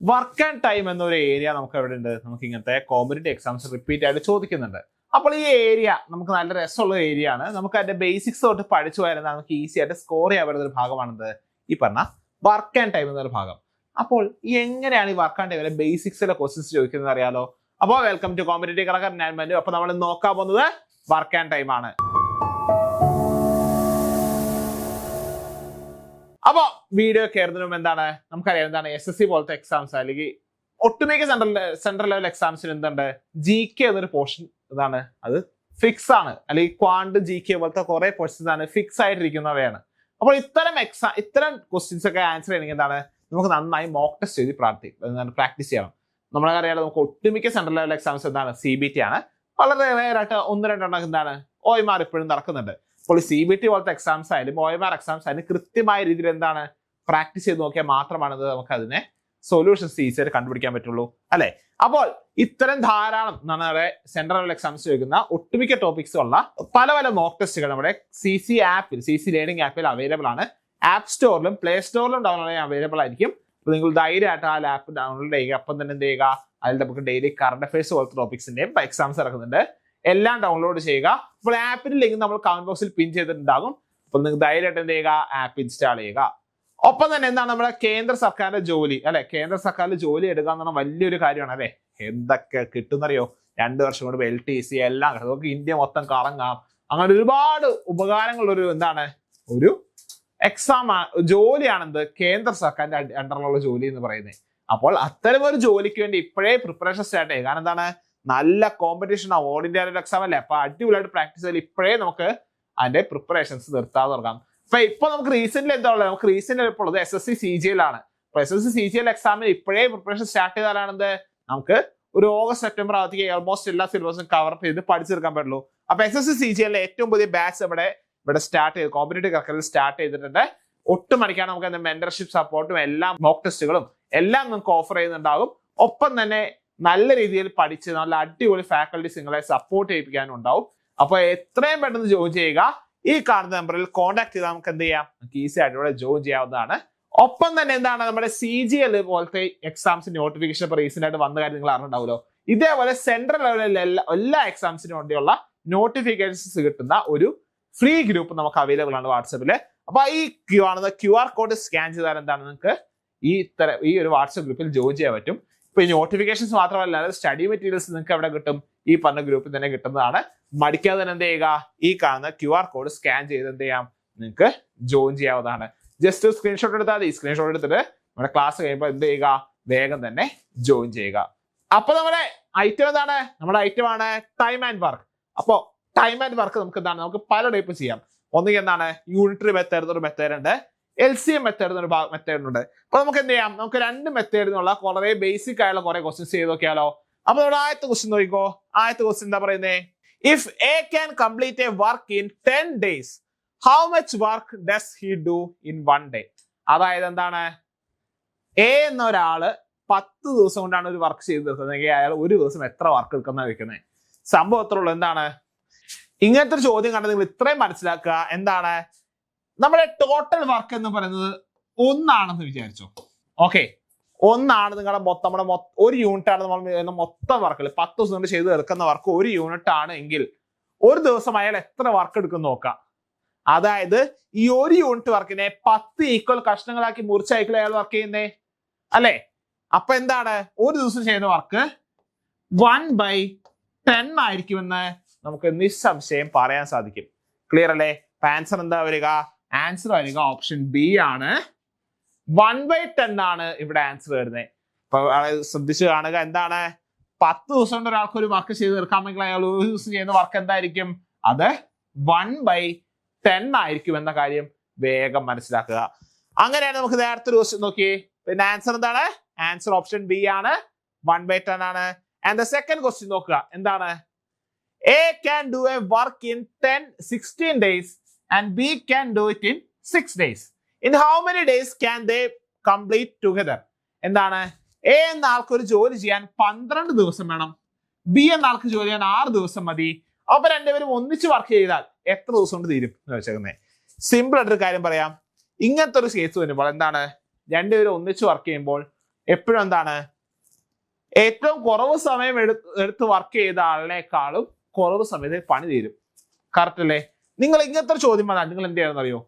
Work and time എന്നൊരു area നമുക്ക് എവിടെ ഉണ്ട്? നമുക്ക് ഇങ്ങനത്തെ കോമ്പറ്റേറ്റീവ് എക്സാംസ് റിപ്പീറ്റ് ആയിട്ട് ചോദിക്കുന്നുണ്ട്. അപ്പോൾ ഈ ഏരിയ നമുക്ക് നല്ല രസമുള്ള ഏരിയ ആണ്. നമുക്ക് അതിന്റെ ബേസിക്സ് തൊട്ട് പഠിച്ചു വരുന്ന നമുക്ക് ഈസി ആയിട്ട് സ്കോർ ചെയ്യാൻ പറ്റുന്ന ഒരു ഭാഗമാണിത് ഈ പറഞ്ഞ വർക്ക് ആൻഡ് ടൈം എന്നൊരു ഭാഗം. അപ്പോൾ എങ്ങനെയാണ് ഈ വർക്ക് ആൻഡ് ടൈമിലെ ബേസിക്സിലെ ക്വസ്റ്റ്യൻസ് ചോദിക്കുന്നത് അറിയാലോ? അപ്പോൾ വെൽക്കം ടു കോമ്പറ്റേറ്റീവ് കളക്ടർ ഞാൻ മനു. അപ്പോൾ നമ്മൾ നോക്കാൻ പോകുന്നത് വർക്ക് ആൻഡ് ടൈം ആണ്. അപ്പൊ വീഡിയോ കയറുന്നതിന് മുമ്പ് എന്താണ് നമുക്കറിയാം, എന്താണ് SSC പോലത്തെ എക്സാംസ് അല്ലെങ്കിൽ ഒട്ടുമിക്ക സെൻട്രൽ ലെവൽ എക്സാംസിന് എന്തുണ്ട്, GK എന്നൊരു പോർഷൻ ഇതാണ്, അത് ഫിക്സ് ആണ്. അല്ലെങ്കിൽ ക്വാണ്ട് GK പോലത്തെ കുറെ പോർഷൻസ് ആണ് ഫിക്സ് ആയിട്ടിരിക്കുന്നവയാണ്. അപ്പോൾ ഇത്തരം ക്വസ്റ്റ്യൻസ് ഒക്കെ ആൻസർ ചെയ്യണമെങ്കിൽ എന്താണ്, നമുക്ക് നന്നായി മോക്ക് ടെസ്റ്റ് ചെയ്ത് പ്രാക്ടീസ് ചെയ്യണം. നമ്മളറിയാലോ, നമുക്ക് ഒട്ടുമിക്ക സെൻട്രൽ ലെവൽ എക്സാംസ് എന്താണ് CBT ആണ്. വളരെ റെയറായിട്ട് ഒന്ന് രണ്ടെണ്ണം എന്താണ് OMR ഇപ്പോഴും നടക്കുന്നുണ്ട്. അപ്പോൾ CBT പോലത്തെ എക്സാംസ് ആയാലും OMR എക്സാംസ് ആയാലും കൃത്യമായ രീതിയിൽ എന്താണ് പ്രാക്ടീസ് ചെയ്ത് നോക്കിയാൽ മാത്രമാണ് നമുക്ക് അതിനെ സൊല്യൂഷൻസ് ഈസിയായിട്ട് കണ്ടുപിടിക്കാൻ പറ്റുള്ളൂ, അല്ലെ? അപ്പോൾ ഇത്തരം ധാരാളം നമ്മുടെ സെൻട്രൽ ലെവൽ എക്സാംസ് ചോദിക്കുന്ന ഒട്ടുമിക്ക ടോപ്പിക്സ് ഉള്ള പല പല മോക്ക് ടെസ്റ്റുകൾ നമ്മുടെ CC ലേണിംഗ് ആപ്പിൽ അവൈലബിൾ ആണ്. ആപ്പ് സ്റ്റോറിലും പ്ലേ സ്റ്റോറിലും ഡൗൺലോഡ് ചെയ്യാൻ അവൈലബിൾ ആയിരിക്കും. അപ്പോൾ നിങ്ങൾ ധൈര്യമായിട്ട് ആ ആപ്പ് ഡൗൺലോഡ് ചെയ്യുക. അപ്പം തന്നെ എന്ത് ചെയ്യുക, അതിൽ നമുക്ക് ഡെയിലി കറണ്ട് അഫയേഴ്സ് പോലത്തെ ടോപ്പിക്സിന്റെയും എക്സാംസ് ഇറക്കുന്നുണ്ട്, എല്ലാം ഡൗൺലോഡ് ചെയ്യുക. അപ്പോൾ ആപ്പിന്റെ ലിങ്ക് നമ്മൾ കമന്റ് ബോക്സിൽ പിൻ ചെയ്തിട്ടുണ്ടാകും. അപ്പോൾ നിങ്ങൾക്ക് ധൈര്യമായിട്ട് എന്ത് ചെയ്യുക, ആപ്പ് ഇൻസ്റ്റാൾ ചെയ്യുക. ഒപ്പം തന്നെ എന്താണ് നമ്മുടെ കേന്ദ്ര സർക്കാരിന്റെ ജോലി, അല്ലെ? കേന്ദ്ര സർക്കാരിന്റെ ജോലി എടുക്കുക എന്ന് പറഞ്ഞാൽ വലിയൊരു കാര്യമാണ്, അല്ലെ? എന്തൊക്കെ കിട്ടുന്നറിയോ? 2 വർഷം കൊണ്ട് LTC എല്ലാം കിട്ടും. നമുക്ക് ഇന്ത്യ മൊത്തം കറങ്ങാം. അങ്ങനെ ഒരുപാട് ഉപകാരങ്ങളൊരു എന്താണ് ഒരു എക്സാം ജോലിയാണെന്ത്, കേന്ദ്ര സർക്കാരിന്റെ അണ്ടറിലുള്ള ജോലി എന്ന് പറയുന്നത്. അപ്പോൾ അത്തരം ഒരു ജോലിക്ക് വേണ്ടി ഇപ്പോഴേ പ്രിപ്പറേഷൻ സ്റ്റാർട്ട് ചെയ്യുക. കാരണം എന്താണ്, നല്ല കോമ്പറ്റീഷൻ ആണ്, ഓൾ ഇന്ത്യ എക്സാം അല്ലേ? അപ്പൊ അടിപൊളിയായിട്ട് പ്രാക്ടീസ് ചെയ്താൽ ഇപ്പോഴേ നമുക്ക് അതിന്റെ പ്രിപ്പറേഷൻസ് നിർത്താതെ തുടങ്ങാം. അപ്പൊ ഇപ്പൊ നമുക്ക് റീസെന്റ് എന്താ ഉള്ളത്, നമുക്ക് റീസെന്റ് ഇപ്പോൾ ഉള്ളത് SSC CGL ആണ്. അപ്പൊ SSC CGL എക്സാമിന് ഇപ്പോഴേ പ്രിപ്പറേഷൻ സ്റ്റാർട്ട് ചെയ്താലാണെന്ത്, നമുക്ക് ഒരു ഓഗസ്റ്റ് സെപ്റ്റംബർ ആവത്തേക്ക് ഓൾമോസ്റ്റ് എല്ലാ സിലബസും കവർ ചെയ്ത് പഠിച്ചെടുക്കാൻ പറ്റുള്ളൂ. അപ്പൊ SSC CGL ഏറ്റവും പുതിയ ബാച്ച് ഇവിടെ സ്റ്റാർട്ട് ചെയ്ത് കോമ്പറ്റേറ്റീവ് കളക്ടറിൽ സ്റ്റാർട്ട് ചെയ്തിട്ടുണ്ട്. ഒട്ടും മടിക്കാതെ നമുക്ക് മെന്റർഷിപ്പ് സപ്പോർട്ടും എല്ലാം മോക്ക് ടെസ്റ്റുകളും എല്ലാം നമുക്ക് ഓഫർ ചെയ്യുന്നുണ്ടാകും. ഒപ്പം തന്നെ നല്ല രീതിയിൽ പഠിച്ച് നല്ല അടിപൊളി ഫാക്കൽറ്റീസ് നിങ്ങളെ സപ്പോർട്ട് ചെയ്യിപ്പിക്കാനും ഉണ്ടാവും. അപ്പൊ എത്രയും പെട്ടെന്ന് ജോയിൻ ചെയ്യുക. ഈ കാണുന്ന നമ്പറിൽ കോൺടാക്ട് ചെയ്താൽ നമുക്ക് എന്ത് ചെയ്യാം, നമുക്ക് ഈസി ആയിട്ട് ഇവിടെ ജോയിൻ ചെയ്യാവുന്നതാണ്. ഒപ്പം തന്നെ എന്താണ് നമ്മുടെ CGL പോലത്തെ എക്സാംസ് നോട്ടിഫിക്കേഷൻ ഇപ്പൊ റീസെന്റ് ആയിട്ട് വന്ന കാര്യം നിങ്ങൾ അറിഞ്ഞിട്ടുണ്ടാവുമല്ലോ. ഇതേപോലെ സെൻട്രൽ ലെവലിലെ എല്ലാ എക്സാംസിനും വേണ്ടിയുള്ള നോട്ടിഫിക്കേഷൻസ് കിട്ടുന്ന ഒരു ഫ്രീ ഗ്രൂപ്പ് നമുക്ക് അവൈലബിൾ ആണ് വാട്സാപ്പില്. അപ്പൊ ഈ QR കോഡ് സ്കാൻ ചെയ്താൽ എന്താണ് നിങ്ങൾക്ക് ഈ ഒരു വാട്സാപ്പ് ഗ്രൂപ്പിൽ ജോയിൻ ചെയ്യാൻ പറ്റും. ഇപ്പൊ ഈ നോട്ടിഫിക്കേഷൻസ് മാത്രമല്ല, സ്റ്റഡി മെറ്റീരിയൽസ് നിങ്ങൾക്ക് എവിടെ കിട്ടും, ഈ പറഞ്ഞ ഗ്രൂപ്പിൽ തന്നെ കിട്ടുന്നതാണ്. മടിക്കാതെ തന്നെ എന്ത് ചെയ്യുക, ഈ കാണുന്ന QR കോഡ് സ്കാൻ ചെയ്ത് എന്ത് ചെയ്യാം, നിങ്ങൾക്ക് ജോയിൻ ചെയ്യാവുന്നതാണ്. ജസ്റ്റ് സ്ക്രീൻഷോട്ട് എടുത്താൽ മതി. സ്ക്രീൻഷോട്ട് എടുത്തിട്ട് നമ്മുടെ ക്ലാസ് കഴിയുമ്പോൾ എന്ത് ചെയ്യുക, വേഗം തന്നെ ജോയിൻ ചെയ്യുക. അപ്പൊ നമ്മുടെ ഐറ്റം എന്താണ്, നമ്മുടെ ഐറ്റം ആണ് ടൈം ആൻഡ് വർക്ക്. അപ്പോ ടൈം ആൻഡ് വർക്ക് നമുക്ക് എന്താണ്, നമുക്ക് പല ടൈപ്പ് ചെയ്യാം. ഒന്നുകിൽ എന്താണ് യൂണിറ്ററി മെത്തേഡ് എന്നൊരു മെത്തേഡ് ഉണ്ട്, LCM മെത്തേഡ് എന്നൊരു മെത്തേഡ് ഉണ്ട്. അപ്പൊ നമുക്ക് എന്ത് ചെയ്യാം, നമുക്ക് 2 മെത്തേഡിനുള്ള വളരെ ബേസിക് ആയുള്ള കുറെ ക്വസ്റ്റ്യൻസ് ചെയ്ത് നോക്കിയാലോ? അപ്പൊ നമ്മുടെ ആദ്യത്തെ ക്വസ്റ്റ്യൻ നോക്കിക്കോ. ആദ്യത്തെ ക്വസ്റ്റ്യൻ എന്താ പറയുന്നത്, if A can complete a work in 10 days, how much work does he do in 1 day? അതായത് എന്താണ്, A എന്ന ഒരാള് 10 ദിവസം കൊണ്ടാണ് ഒരു വർക്ക് ചെയ്ത് തീർക്കുന്നത്, അയാൾ ഒരു ദിവസം എത്ര വർക്ക് എടുക്കുന്ന വെക്കുന്നത്. സംഭവത്തിലുള്ള എന്താണ്, ഇങ്ങനത്തെ ഒരു ചോദ്യം കണ്ട് നിങ്ങൾ ഇത്രയും മനസ്സിലാക്കുക. എന്താണ് നമ്മുടെ ടോട്ടൽ വർക്ക് എന്ന് പറയുന്നത് 1 ആണെന്ന് വിചാരിച്ചോ. ഓക്കെ, 1 ആണ് നിങ്ങളുടെ നമ്മുടെ ഒരു യൂണിറ്റ് ആണ് നമ്മൾ മൊത്തം വർക്കിൽ 10 ദിവസം കൊണ്ട് ചെയ്ത് തീർക്കുന്ന വർക്ക് 1 യൂണിറ്റ് ആണ് എങ്കിൽ ഒരു ദിവസം അയാൾ എത്ര വർക്ക് എടുക്കും നോക്കാം. അതായത് ഈ 1 യൂണിറ്റ് വർക്കിനെ 10 ഈക്വൽ കഷ്ണങ്ങളാക്കി മുറിച്ചായിരിക്കും അയാൾ വർക്ക് ചെയ്യുന്നേ, അല്ലെ? അപ്പൊ എന്താണ്, ഒരു ദിവസം ചെയ്യുന്ന വർക്ക് 1/10 ആയിരിക്കുമെന്ന് നമുക്ക് നിസ്സംശയം പറയാൻ സാധിക്കും. ക്ലിയർ അല്ലേ? ആൻസർ എന്താ വരിക, ആൻസർ വരിക ഓപ്ഷൻ B ആണ്. 1/10 ആണ് ഇവിടെ ആൻസർ വരുന്നത്. അപ്പൊ ശ്രദ്ധിച്ചു കാണുക. എന്താണ്, 10 ദിവസം കൊണ്ട് ഒരാൾക്ക് ഒരു വർക്ക് ചെയ്ത് തീർക്കാമെങ്കിൽ അയാൾ ഒരു ദിവസം ചെയ്യുന്ന വർക്ക് എന്തായിരിക്കും, അത് 1/10 ആയിരിക്കും എന്ന കാര്യം വേഗം മനസ്സിലാക്കുക. അങ്ങനെയാണ് നമുക്ക് നേരത്തെ ഒരു ക്വസ്റ്റ്യൻ നോക്കി. പിന്നെ ആൻസർ എന്താണ്, ആൻസർ ഓപ്ഷൻ B ആണ്, 1/10 ആണ്. ആൻഡ് ദ സെക്കൻഡ് ക്വസ്റ്റ്യൻ നോക്കുക. എന്താണ്, A can do a work in 16 days and B can do it in 6 days. In how many days can they complete together? എന്താണ്, A എന്ന ആൾക്ക് ഒരു ജോലി ചെയ്യാൻ 12 ദിവസം വേണം, B എന്ന ആൾക്ക് ജോലി ചെയ്യാൻ 6 ദിവസം മതി. അപ്പൊ രണ്ടുപേരും ഒന്നിച്ച് വർക്ക് ചെയ്താൽ എത്ര ദിവസം കൊണ്ട് തീരും എന്ന് വെച്ചേക്കുന്നത്. സിമ്പിൾ ആയിട്ടൊരു കാര്യം പറയാം. ഇങ്ങനത്തെ ഒരു കേസ് വരുമ്പോൾ എന്താണ്, രണ്ടുപേരും ഒന്നിച്ച് വർക്ക് ചെയ്യുമ്പോൾ എപ്പോഴും എന്താണ് ഏറ്റവും കുറവ് സമയം എടുത്ത് വർക്ക് ചെയ്ത ആളിനേക്കാളും കുറവ് സമയത്ത് പണി തീരും. കറക്റ്റ് അല്ലേ? നിങ്ങൾ ഇങ്ങനത്തെ ഒരു ചോദ്യം വന്നാൽ നിങ്ങൾ എന്ത് ചെയ്യണമെന്ന് അറിയോ?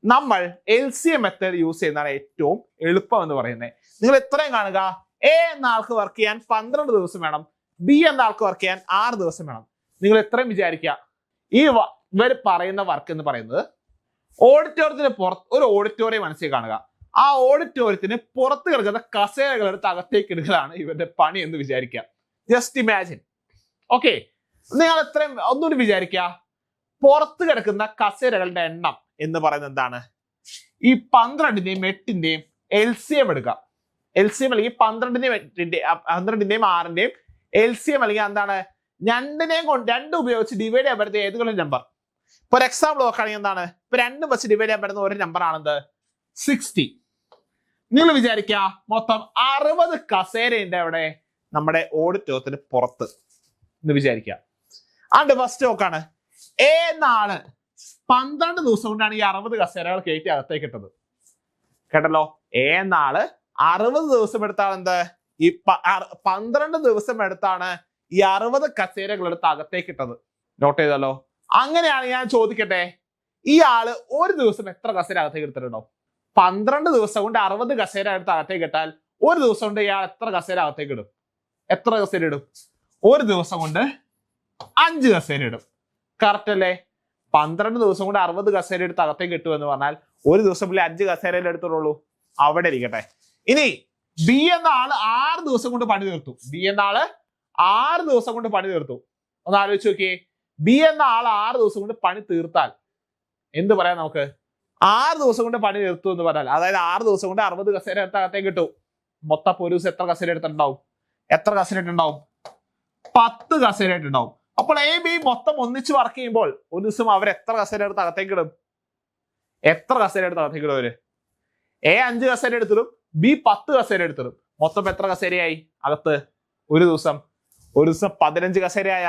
നമ്മൾ LCM മെത്തേഡ് യൂസ് ചെയ്യുന്നതാണ് ഏറ്റവും എളുപ്പം എന്ന് പറയുന്നത്. നിങ്ങൾ എത്രയും കാണുക, എ എന്ന ആൾക്ക് വർക്ക് ചെയ്യാൻ 12 ദിവസം വേണം, ബി എന്ന ആൾക്ക് വർക്ക് ചെയ്യാൻ 6 ദിവസം വേണം. നിങ്ങൾ എത്രയും വിചാരിക്കുക, ഈ ഇവർ പറയുന്ന വർക്ക് എന്ന് പറയുന്നത് ഓഡിറ്റോറിയത്തിന് പുറത്ത് ഒരു ഓഡിറ്റോറിയം മനസ്സിൽ കാണുക, ആ ഓഡിറ്റോറിയത്തിന് പുറത്ത് കിടക്കുന്ന കസേരകൾ എടുത്ത് അകത്തേക്ക് ഇടുകയാണ് ഇവരുടെ പണി എന്ന് വിചാരിക്കുക. Just imagine. ഓക്കെ, നിങ്ങൾ എത്രയും ഒന്നുകൂടി വിചാരിക്കുക, പുറത്ത് കിടക്കുന്ന കസേരകളുടെ എണ്ണം എന്ന് പറയുന്നത് എന്താണ്? ഈ 12ന്റെയും 8ന്റെയും LCM എടുക്കുക. LCM അല്ലെങ്കിൽ 12ന്റെയും 6ന്റെയും LCM അല്ലെങ്കിൽ എന്താണ്, രണ്ടും ഉപയോഗിച്ച് ഡിവൈഡ് ചെയ്യാൻ പറ്റുന്ന ഏതെങ്കിലും നമ്പർ. ഇപ്പൊ ഒരു എക്സാമ്പിൾ നോക്കുകയാണെങ്കിൽ എന്താണ്, ഇപ്പൊ 2 വെച്ച് ഡിവൈഡ് ചെയ്യാൻ പറ്റുന്ന ഒരു നമ്പർ ആണെന്ത്? 60. നിങ്ങൾ വിചാരിക്കുക മൊത്തം 60 കസേരയുണ്ട് അവിടെ നമ്മുടെ ഓഡിറ്റോറിയത്തിന് പുറത്ത് എന്ന് വിചാരിക്കുക. ആണ്ട് ഫസ്റ്റ് നോക്കാണ്, എ എന്ന ആള് 12 ദിവസം കൊണ്ടാണ് ഈ 60 കസേരകൾ കയറ്റി അകത്തേക്ക് ഇട്ടത്. കേട്ടല്ലോ? എ എന്ന ആള് 60 ദിവസം എടുത്താണ് എന്ത്, ഈ 12 ദിവസം എടുത്താണ് ഈ 60 കസേരകൾ എടുത്ത് അകത്തേക്ക് ഇട്ടത്. നോട്ട് ചെയ്തല്ലോ? അങ്ങനെയാണ് ഞാൻ ചോദിക്കട്ടെ, ഈ ആള് ഒരു ദിവസം എത്ര കസേര അകത്തേക്ക് എടുത്തിട്ടുണ്ടോ? 12 ദിവസം കൊണ്ട് 60 കസേര എടുത്ത് അകത്തേക്ക് ഇട്ടാൽ ഒരു ദിവസം കൊണ്ട് ഇയാൾ എത്ര കസേര അകത്തേക്ക് ഇടും? എത്ര കസേര ഇടും? ഒരു ദിവസം കൊണ്ട് 5 കസേര ഇടും. കറക്റ്റ് അല്ലേ? 12 ദിവസം കൊണ്ട് 60 കസേര എടുത്ത് അകത്തേക്ക് ഇട്ടു എന്ന് പറഞ്ഞാൽ ഒരു ദിവസം 5 കസേരയിൽ എടുത്തുള്ളൂ. അവിടെ ഇരിക്കട്ടെ. ഇനി ബി എന്ന ആള് 6 ദിവസം കൊണ്ട് പണി തീർത്തു. ബി എന്ന ആള് 6 ദിവസം കൊണ്ട് പണി തീർത്തു. ഒന്ന് ആലോചിച്ച് നോക്കിയേ, ബി എന്ന ആൾ 6 ദിവസം കൊണ്ട് പണി തീർത്താൽ എന്ത് പറയാം നമുക്ക്? 6 ദിവസം കൊണ്ട് പണി തീർത്തു എന്ന് പറഞ്ഞാൽ, അതായത് 6 ദിവസം കൊണ്ട് 60 കസേര എടുത്ത് അകത്തേക്ക് ഇട്ടു. മൊത്തം ഒരു ദിവസം എത്ര കസേര എടുത്തിട്ടുണ്ടാവും? എത്ര കസേര ഇട്ടുണ്ടാവും? 10 കസേര ഇട്ടുണ്ടാവും. അപ്പോൾ എ ബി മൊത്തം ഒന്നിച്ച് വർക്ക് ചെയ്യുമ്പോൾ ഒരു ദിവസം അവർ എത്ര കസേര എടുത്ത് അകത്തേക്ക് ഇടും? എത്ര കസേര എടുത്ത് അകത്തേക്ക് ഇടും? അവര് എ 5 കസേര എടുത്തിടും, ബി 10 കസേര എടുത്തിടും. മൊത്തം എത്ര കസേരയായി അകത്ത്? ഒരു ദിവസം 15 കസേരയായ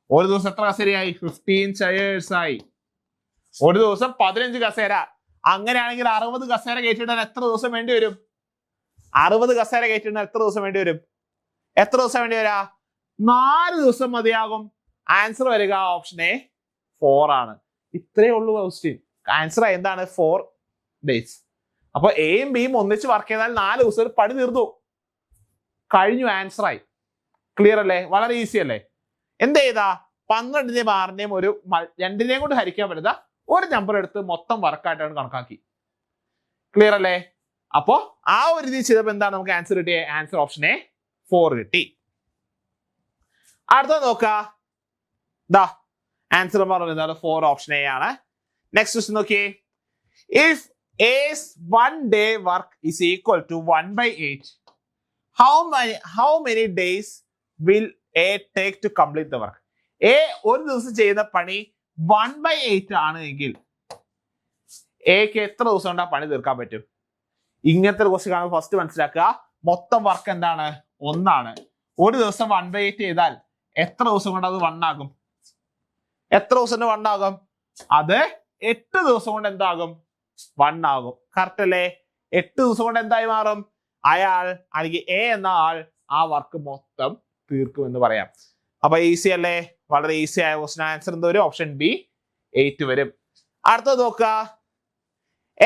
ഒരു ദിവസം എത്ര കസേരയായി? 15 ചെയേഴ്സ് ആയി. ഒരു ദിവസം 15 കസേര. അങ്ങനെയാണെങ്കിൽ 60 കസേര കയറ്റിയിടാൻ എത്ര ദിവസം വേണ്ടി വരും? 60 കസേര കയറ്റിയിടാൻ എത്ര ദിവസം വേണ്ടി വരും? എത്ര ദിവസം വേണ്ടി വരാ? 4 ദിവസം മതിയാകും. ആൻസർ വരിക ഓപ്ഷൻ എ 4 ആണ്. ഇത്രയേ ഉള്ളൂ ക്വസ്റ്റ്യൻ. ആൻസർ എന്താണ്? 4 ഡേയ്സ്. അപ്പൊ എയും ബിയും ഒന്നിച്ച് വർക്ക് ചെയ്താൽ 4 ദിവസം പണി തീർന്നു, കഴിഞ്ഞു, ആൻസർ ആയി. ക്ലിയർ അല്ലേ? വളരെ ഈസി അല്ലേ? എന്ത് ചെയ്താ? 12ന്റെയും 6ന്റെയും ഒരു 2നെയും കൊണ്ട് ഹരിക്കാൻ പറ്റുന്ന ഒരു നമ്പർ എടുത്ത് മൊത്തം വർക്കായിട്ടാണ് കണക്കാക്കി. ക്ലിയർ അല്ലേ? അപ്പോ ആ ഒരു രീതി ചെയ്തപ്പോ എന്താണ് നമുക്ക് ആൻസർ കിട്ടിയ? ആൻസർ ഓപ്ഷൻ എ 4 കിട്ടി. അടുത്ത നോക്ക, ആൻസർ പറഞ്ഞത് 4 ഓപ്ഷൻ എ ആണ്. നെക്സ്റ്റ് ക്വസ്റ്റ്യൻ നോക്കിയേ. If A's 1 day work is equal to 1/8, how many days will A take to complete the work? A ഒരു ദിവസം ചെയ്യുന്ന പണി 1/8 ആണ് എങ്കിൽ എക്ക് എത്ര ദിവസം കൊണ്ട് ആ പണി തീർക്കാൻ പറ്റും? ഇങ്ങനത്തെ ക്വസ്റ്റ്യൻ കാണുമ്പോൾ ഫസ്റ്റ് മനസ്സിലാക്കുക, മൊത്തം വർക്ക് എന്താണ്? 1 ആണ്. ഒരു ദിവസം 1/8 ചെയ്താൽ എത്ര ദിവസം കൊണ്ട് അത് 1 ആകും? എത്ര ദിവസം കൊണ്ട് 1 ആകും? അത് 8 ദിവസം കൊണ്ട് എന്താകും? 1 ആകും. കറക്റ്റ് അല്ലേ? 8 ദിവസം കൊണ്ട് എന്തായി മാറും? അയാൾ അല്ലെങ്കിൽ എ എന്ന ആൾ ആ വർക്ക് മൊത്തം തീർക്കും എന്ന് പറയാം. അപ്പൊ ഈസി അല്ലേ? വളരെ ഈസി ആയ ക്വസ്റ്റ്യൻ. ആൻസർ എന്ത് വരും? ഓപ്ഷൻ ബി 8 വരും. അടുത്തത് നോക്കുക.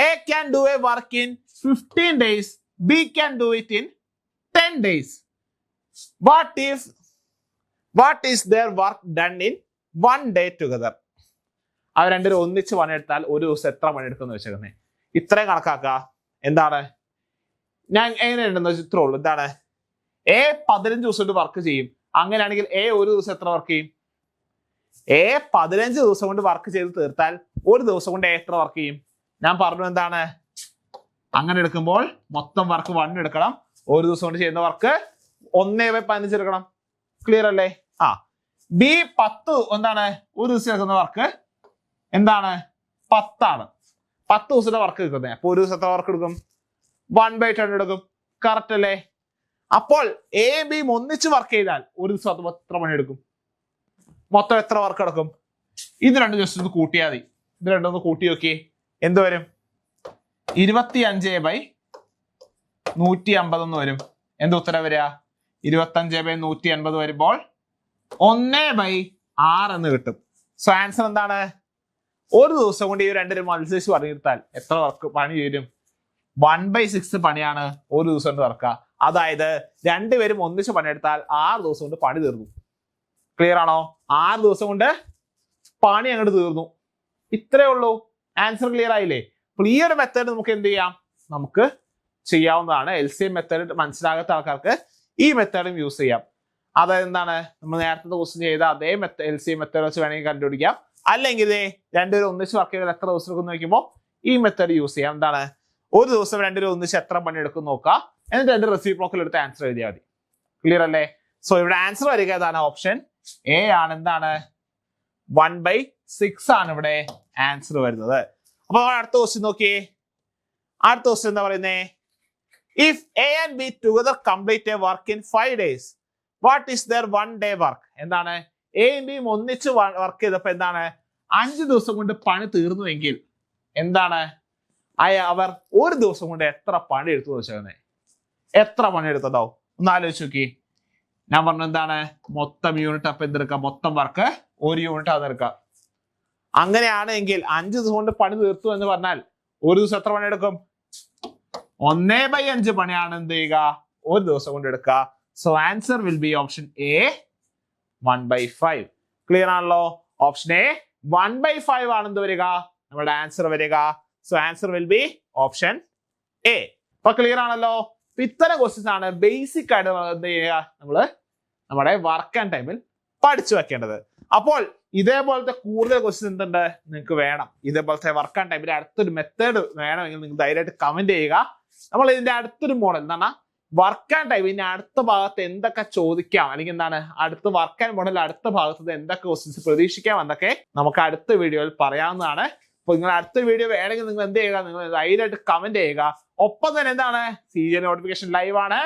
A can do A work in 15 days, B can do it in 10 days. What is their work done in 1 day together? അവർ രണ്ടുപേരും ഒന്നിച്ച് പണിയെടുത്താൽ ഒരു ദിവസം എത്ര പണിയെടുക്കുമെന്ന് വെച്ചേക്കുന്നത്? ഇത്രയും കണക്കാക്കുക. എന്താണ് ഞാൻ എങ്ങനെയുണ്ടെന്ന് ഇത്രേ ഉള്ളൂ. എന്താണ്? എ 15 ദിവസം കൊണ്ട് വർക്ക് ചെയ്യും. അങ്ങനെയാണെങ്കിൽ എ ഒരു ദിവസം എത്ര വർക്ക് ചെയ്യും? എ 15 ദിവസം കൊണ്ട് വർക്ക് ചെയ്ത് തീർത്താൽ ഒരു ദിവസം കൊണ്ട് എ എത്ര വർക്ക് ചെയ്യും? ഞാൻ പറഞ്ഞു എന്താണ്? അങ്ങനെ എടുക്കുമ്പോൾ മൊത്തം വർക്ക് 1 എടുക്കണം, ഒരു ദിവസം കൊണ്ട് ചെയ്യുന്ന വർക്ക് 1/15 എടുക്കണം. ക്ലിയർ അല്ലേ? ബി 10 എന്താണ് ഒരു ദിവസം എടുക്കുന്ന വർക്ക് എന്താണ്? 10 ആണ്. 10 ദിവസത്തെ വർക്ക് എടുക്കുന്നത്. അപ്പൊ ഒരു ദിവസത്തെ വർക്ക് എടുക്കും 1/10 എടുക്കും. കറക്റ്റ് അല്ലേ? അപ്പോൾ എ ബിയും ഒന്നിച്ച് വർക്ക് ചെയ്താൽ ഒരു ദിവസം അത് എത്ര പണി എടുക്കും? മൊത്തം എത്ര വർക്ക് എടുക്കും? ഇത് രണ്ടും ജസ്റ്റ് ഒന്ന് കൂട്ടിയാൽ മതി. ഇത് രണ്ടും ഒന്ന് കൂട്ടി നോക്കിയേ, എന്ത് വരും? 25/150 എന്ന് വരും. എന്ത് ഉത്തരം വരിക? 25/180 വരുമ്പോൾ 1/6 എന്ന് കിട്ടും. സോ ആൻസർ എന്താണ്? ഒരു ദിവസം കൊണ്ട് ഈ രണ്ടുപേരും മത്സരിച്ച് പണിയെടുത്താൽ എത്ര വർക്ക് പണി വരും? 1/6 പണിയാണ് ഒരു ദിവസം കൊണ്ട് നടക്കുക. അതായത് രണ്ടുപേരും ഒന്നിച്ച് പണിയെടുത്താൽ 6 ദിവസം കൊണ്ട് പണി തീർന്നു. ക്ലിയർ ആണോ? 6 ദിവസം കൊണ്ട് പണി അങ്ങോട്ട് തീർന്നു. ഇത്രേ ഉള്ളൂ. ആൻസർ ക്ലിയർ ആയില്ലേ? അപ്പോൾ ഈ ഒരു മെത്തേഡ് നമുക്ക് എന്ത് ചെയ്യാം? നമുക്ക് ചെയ്യാവുന്നതാണ്. LCM മെത്തേഡ് മനസ്സിലാകാത്ത ആൾക്കാർക്ക് ഈ മെത്തേഡും യൂസ് ചെയ്യാം. അതായത് എന്താണ്, നമ്മൾ നേരത്തെ ക്വസ്റ്റ്യൻ ചെയ്ത അതേ LCM മെത്തേഡ് വെച്ച് വേണമെങ്കിൽ കണ്ടുപിടിക്കാം. അല്ലെങ്കിൽ രണ്ടുപേരും ഒന്നിച്ച് വർക്ക് ചെയ്താൽ എത്ര ദിവസം എടുക്കും നോക്കുമ്പോൾ ഈ മെത്തേഡ് യൂസ് ചെയ്യാം. എന്താണ്, ഒരു ദിവസം രണ്ടുപേരും ഒന്നിച്ച് എത്ര പണി എടുക്കും നോക്കുക, എന്നിട്ട് രണ്ട് റെസിപ്രോക്കൽ എടുത്ത് ആൻസർ എഴുതിയാൽ മതി. ക്ലിയർ അല്ലേ? സോ ഇവിടെ ആൻസർ വരിക ഏതാണ്? ഓപ്ഷൻ എ ആണ്. എന്താണ്? 1/6 ആണ് ഇവിടെ ആൻസർ വരുന്നത്. അപ്പൊ നമ്മൾ അടുത്ത ക്വസ്റ്റ്യൻ നോക്കിയേ. അടുത്ത ക്വസ്റ്റ്യൻ എന്താ പറയുന്നേ? If A and B together complete a work in 5 days, what is their 1 day work? എന്താണ്? A and B ഒന്നിച്ച് വർക്ക് ചെയ്തപ്പോ എന്താണ് 5 ദിവസം കൊണ്ട് പണി തീർന്നുവെങ്കിൽ എന്താണ് അവർ ഒരു ദിവസം കൊണ്ട് എത്ര പണി എടുത്തു വെച്ചേ? എത്ര പണി എടുത്തതാവും? ഒന്ന് ആലോചിച്ച് നോക്കി. ഞാൻ പറഞ്ഞു എന്താണ്, മൊത്തം യൂണിറ്റ് അപ്പൊ എന്തെടുക്കാം? മൊത്തം വർക്ക് ഒരു യൂണിറ്റ് അതെടുക്കാം. അങ്ങനെയാണെങ്കിൽ 5 ദിവസം കൊണ്ട് പണി തീർത്തു എന്ന് പറഞ്ഞാൽ ഒരു ദിവസം എത്ര പണി എടുക്കും? 1/5 പണിയാണ് എന്ത് ചെയ്യുക? ഒരു ദിവസം കൊണ്ട് എടുക്കുക. So answer will be option A 1/5. Clear ആണല്ലോ? ഓപ്ഷൻ എ 1/5 ആണ് എന്ത് വരിക? നമ്മുടെ ആൻസർ വരിക. So answer will be option A. അപ്പൊ ക്ലിയർ ആണല്ലോ? ഇത്തരം ക്വസ്റ്റ്യൻസ് ആണ് ബേസിക് ആയിട്ട് എന്ത് ചെയ്യുക? നമ്മള് നമ്മുടെ വർക്ക് ആൻഡ് ടൈമിൽ പഠിച്ചു വെക്കേണ്ടത്. അപ്പോൾ ഇതേപോലത്തെ കൂടുതൽ ക്വസ്റ്റ്യൻ എന്തുണ്ട് നിങ്ങൾക്ക് വേണം? ഇതേപോലത്തെ വർക്ക് ആൻഡ് ടൈമിൽ അടുത്തൊരു മെത്തേഡ് വേണമെങ്കിൽ നിങ്ങൾ ധൈര്യമായിട്ട് കമന്റ് ചെയ്യുക. നമ്മൾ ഇതിന്റെ അടുത്തൊരു മോഡൽ എന്താണ്, വർക്ക് ആൻഡ് ടൈം ഇതിന്റെ അടുത്ത ഭാഗത്ത് എന്തൊക്കെ ചോദിക്കാം, അല്ലെങ്കിൽ എന്താണ് അടുത്ത വർക്ക് ആൻഡ് മോഡൽ അടുത്ത ഭാഗത്ത് എന്തൊക്കെ ക്വസ്റ്റ്യൻസ് പ്രതീക്ഷിക്കാം എന്നൊക്കെ നമുക്ക് അടുത്ത വീഡിയോയിൽ പറയാവുന്നതാണ്. അപ്പൊ നിങ്ങൾ അടുത്ത വീഡിയോ വേണമെങ്കിൽ നിങ്ങൾ എന്ത് ചെയ്യുക? നിങ്ങൾ ധൈര്യമായിട്ട് കമന്റ് ചെയ്യുക. ഒപ്പം തന്നെ എന്താണ്, CGN നോട്ടിഫിക്കേഷൻ ലൈവ് ആണ്.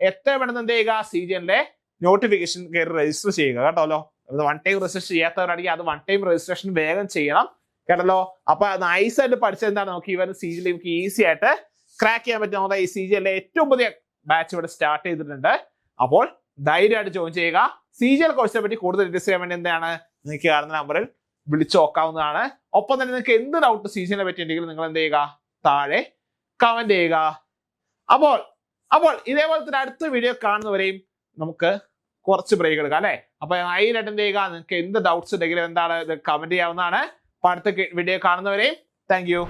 എത്രയും പെട്ടെന്ന് എന്ത് ചെയ്യുക? CGNലെ നോട്ടിഫിക്കേഷൻ കയറി രജിസ്റ്റർ ചെയ്യുക കേട്ടോല്ലോ. അത് 1 ടൈം രജിസ്റ്റർ ചെയ്യാത്തവരാണെങ്കിൽ അത് 1 ടൈം രജിസ്ട്രേഷൻ വേഗം ചെയ്യണം കേട്ടല്ലോ. അപ്പൊ നൈസായിട്ട് പഠിച്ചത് എന്താണ്, നമുക്ക് ഇവൻ CGL നമുക്ക് ഈസി ആയിട്ട് ക്രാക്ക് ചെയ്യാൻ പറ്റും. നമ്മുടെ ഈ CGL ഏറ്റവും പുതിയ ബാച്ച് ഇവിടെ സ്റ്റാർട്ട് ചെയ്തിട്ടുണ്ട്. അപ്പോൾ ധൈര്യമായിട്ട് ജോയിൻ ചെയ്യുക. CGL കോഴ്സിനെ പറ്റി കൂടുതൽ ഡീറ്റെയിൽസ് ചെയ്യാൻ വേണ്ടി എന്താണ്, നിങ്ങൾക്ക് കാണുന്ന നമ്പറിൽ വിളിച്ചു നോക്കാവുന്നതാണ്. ഒപ്പം തന്നെ നിങ്ങൾക്ക് എന്ത് ഡൗട്ട് CGL നെ പറ്റിയിട്ടുണ്ടെങ്കിൽ നിങ്ങൾ എന്ത് ചെയ്യുക? താഴെ കമന്റ് ചെയ്യുക. അപ്പോൾ ഇതേപോലത്തെ അടുത്ത വീഡിയോ കാണുന്നവരെയും നമുക്ക് കുറച്ച് ബ്രേക്ക് എടുക്കാം അല്ലെ. അപ്പൊ അതിനായിട്ട് എന്ത് ചെയ്യുക? നിങ്ങൾക്ക് എന്ത് ഡൗട്ട്സ് ഉണ്ടെങ്കിലും എന്താണ് കമന്റ് ചെയ്യാവുന്നതാണ്. അടുത്ത വീഡിയോ കാണുന്നവരെയും താങ്ക് യു.